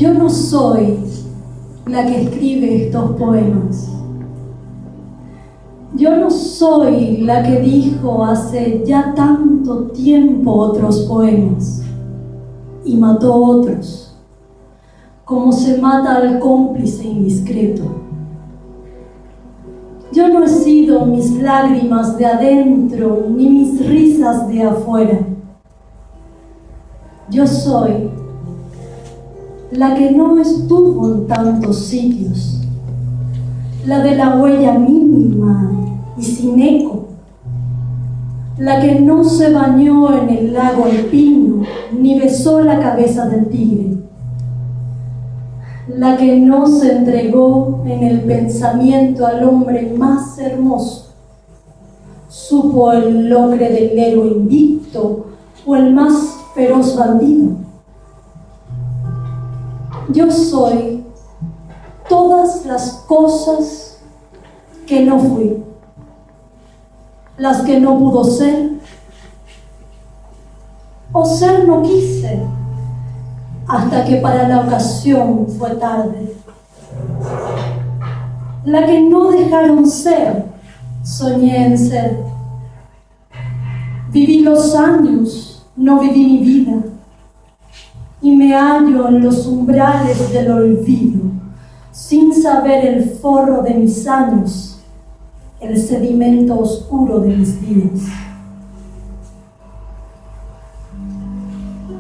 Yo no soy la que escribe estos poemas. Yo no soy la que dijo hace ya tanto tiempo otros poemas y mató otros, como se mata al cómplice indiscreto. Yo no he sido mis lágrimas de adentro ni mis risas de afuera. Yo soy la que no estuvo en tantos sitios, la de la huella mínima y sin eco, la que no se bañó en el lago alpino ni besó la cabeza del tigre, la que no se entregó en el pensamiento al hombre más hermoso, supo el logre del héroe invicto o el más feroz bandido. Yo soy todas las cosas que no fui, las que no pudo ser, o ser no quise, hasta que para la ocasión fue tarde. La que no dejaron ser, soñé en ser. Viví los años, no viví mi vida, y me hallo en los umbrales del olvido, sin saber el forro de mis años, el sedimento oscuro de mis días.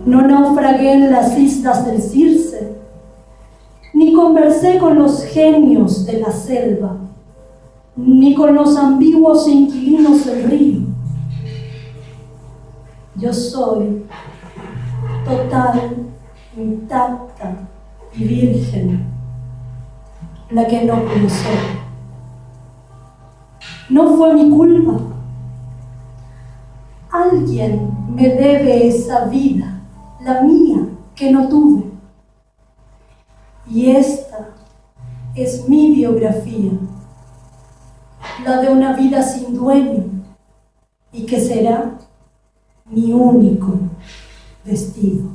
No naufragué en las islas del Circe, ni conversé con los genios de la selva, ni con los ambiguos inquilinos del río. Yo soy total, intacta y virgen, la que no pudo ser. No fue mi culpa. Alguien me debe esa vida, la mía, que no tuve. Y esta es mi biografía, la de una vida sin dueño, y que será mi único destino.